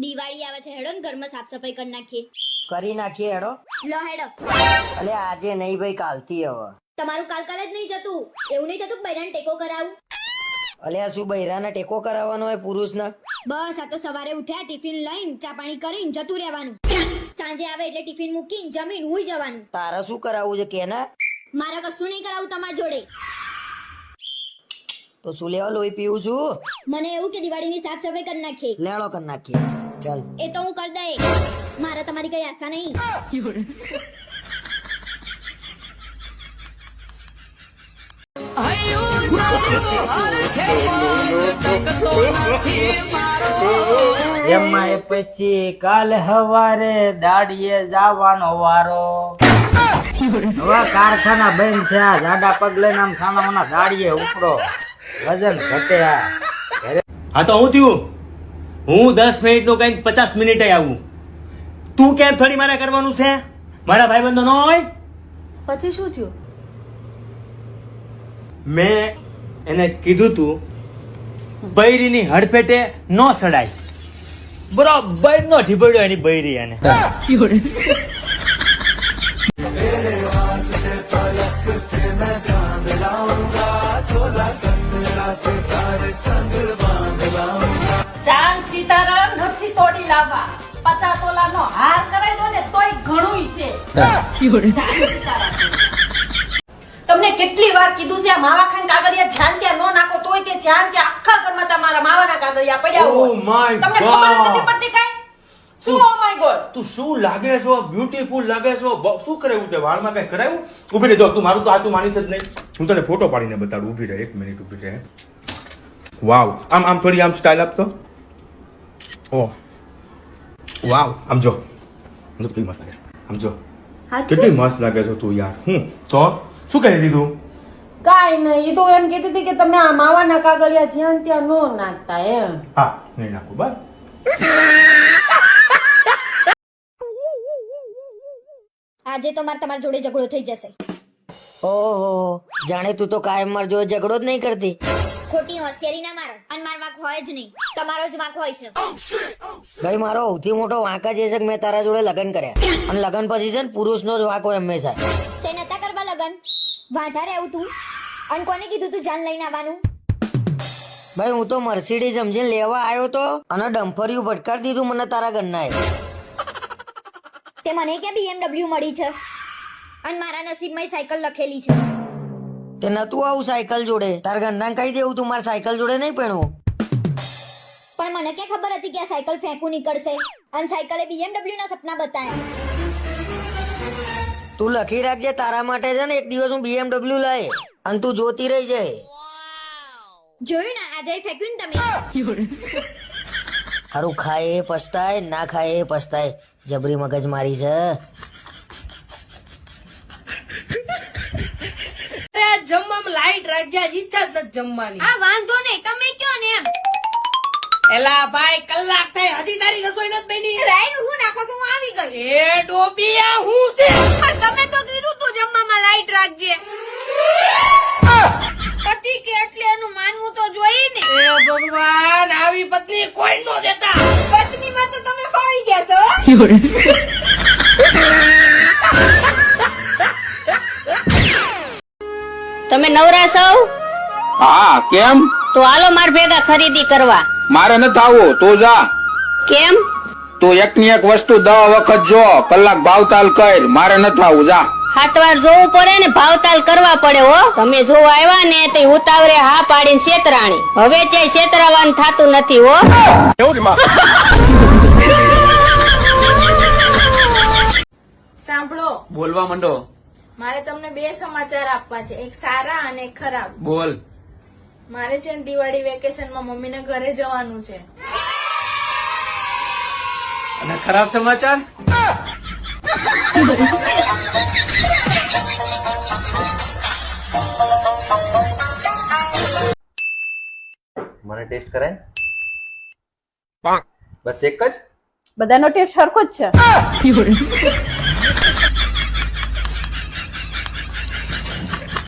દિવાળી આવે છે, હેડો ને ઘરમાં સાફ સફાઈ કરી નાખીએ. કરી નાખીએ હેડો. લો હેડો. અલે આજે નહીં ભાઈ, કાલથી હવે. તમારું કાલ જ નહીં જતું. એવું નહીં થતું બૈરાને ટેકો કરાવું. અલે આ શું બૈરાને ટેકો કરાવવાનો હોય પુરુષને? બસ આ તો સવારે ઉઠ્યા, ટિફિન લઈને ચા પાણી કરીને જતું રહેવાનું. સાંજે આવે એટલે ટિફિન મૂકીને જમીન હુઈ જવાનું. તારે શું કરાવવું છે કે ના? મારે કશું નહીં કરાવું તમારા જોડે. તો શું લેવા લોહી પીવું છું? મને એવું કે દિવાળીની સાફ સફાઈ કરી નાખીએ. લેડો કરી નાખીએ. ચાલ એ તો હું કરી દે. મારે તમારી કઈ આશા નહીં. એમાં પછી કાલ હવારે દાડીએ જવાનો વારો. હવે કારખાના બંધ થયા, જાડા પગ લઈને આમ સામાના દાડીએ ઉપડો, વજન ઘટ્યા. હા તો હું થયું, હું 10 મિનિટ નું કઈ 50 મિનિટે આવું. તું કેમ થોડી મારે કરવાનું છે? મારા ભાઈબંધો ન હોય? પછી શું થયું? મેં એને કીધું તું બૈરીની હડફેટે ન સડાય. બરોબર નો ઢીબડ્યો એની બૈરી એને. ચાંદ સિતારા નથી તોડી લાવવા, 50 તોલાનો હાર કરાવી દો ને તોય ઘણું છે. ચાંદ સિતારા છે. તમને કેટલી વાર કીધું છે આ માવા ખાંડ કાગળિયા જ્યાં ત્યાં નો નાખો, તોય તે જ્યાં ત્યાં આખા ઘરમાં તમારા માવાના કાગળિયા પડ્યા Oh હોય. my તમને God. ખબર જ નથી પડતી કાંઈ? શું ઓ માય ગોડ? તું શું લાગે છો? બ્યુટીફુલ લાગે છો. શું કરાવ્યું તે વાળમાં કઈ કરાવ્યું? ઉભી રહે, જો તું મારું તો આચું માનીશ જ નહીં. હું તને ફોટો પાડીને બતાડું. ઉભી રહે, 1 મિનિટ ઉભી રહે. વાવ, આમ થોડી આમ સ્ટાઇલ આપતો. ઓહ વાવ, આમ જો કેટલી મસ્ત લાગે છે. આમ જો કેટલી મસ્ત લાગે છે તું યાર. શું કહી દીધું? કાંઈ નહીં, ઈ તો એમ કહેતી હતી કે તમે આ માવાના કાગળિયા જ્યાં ત્યાં નો નાખતા એમ. હા, નહીં નાખું બસ. આજે તો મારે તમારા જોડે ઝઘડો થઈ જશે. ઓહો, જાણે તું તો કાયમ માર જોડે ઝઘડો જ નહીં કરતી. ખોટી હોશિયારી ના મારો. અને મારો વાંક હોય જ નહીં, તમારો જ વાંક હોય છે. ભાઈ મારો સૌથી મોટો વાંક જ એ છે કે મેં તારા જોડે લગ્ન કર્યા, અને લગ્ન પછી છે ને પુરુષનો જ વાંક હોય હંમેશા. તે નતા કરવા લગન, વાંઢા રહેવું તું. અને કોને કીધું તું જાન લઈને આવવાનું? ભાઈ હું તો મર્સિડીઝ સમજીને લેવા આવ્યો તો, અને ડમ્ફરિયું ભટકારી દીધું મને તારા ઘરનાએ. તે મને કે BMW મળી છે, અને મારા નસીબમાં સાયકલ લખેલી છે. તે નતું આવું સાયકલ જોડે, તારા ઘરના કહી દેવું તું મારા સાયકલ જોડે નહીં પહેણવું. પણ મને ક્યાં ખબર હતી કે આ સાયકલ ફેંકું નીકળશે, અને સાયકલે BMW ના સપના બતાવ્યા. તું લખી રાખજે, તારા માટે છે ને એક દિવસ હું BMW લાય, અને તું જોતી રહી જાય. જોયું ને, આજે ફેંક્યું ને તમે. હારું ખાય એ પસ્તાય, ના ખાય એ પસ્તાય. જબરી મગજ મારી છે. જમવામાં લાઈટ રાખ્યા, ઈચ્છા જ નથી જમવાની. આ વાંધો નહીં, તમે કયો ને એમ. એલા ભાઈ, કલાક થાય હજી તારી રસોઈ નથી બની. રાઈન હું નાખો છું, હું આવી ગઈ. એ ડોબિયા હું છે? તમે તો કીધું તું જમવામાં લાઈટ રાખજે. પતિ કે એટલે એનું માનવું તો જોઈએ ને. એ ભગવાન, આવી પત્ની કોઈ નો દેતા. પત્નીમાં તો તમે ફાવી ગયા છો. તમે નવરા છો? હા, કેમ? તો હાલો માર ભેગા ખરીદી કરવા. મારે નથી આવું, તું જા. કેમ? તું એકની એક વસ્તુ 10 વખત જો, કલાક ભાવતાલ કર. મારે નથી આવું, જા. 7 વાર જોવું પડે ને, ભાવતાલ કરવા પડે હો. તમે જો આવ્યા ને તે ઉતાવળે હા પાડીને છેતરાણી. હવે ક્યાંય છેતરાવાનું થાતું નથી હો. સાંભળો, બોલવા માંડો. મારે તમને 2 સમાચાર આપવા છે, એક સારા અને એક ખરાબ. બોલ. મારે છે ને દિવાળી વેકેશનમાં મમ્મીને ઘરે જવાનું છે. અને ખરાબ સમાચાર? મને ટેસ્ટ કરાય? બસ એક જ. બધાનો ટેસ્ટ સરખો જ છે.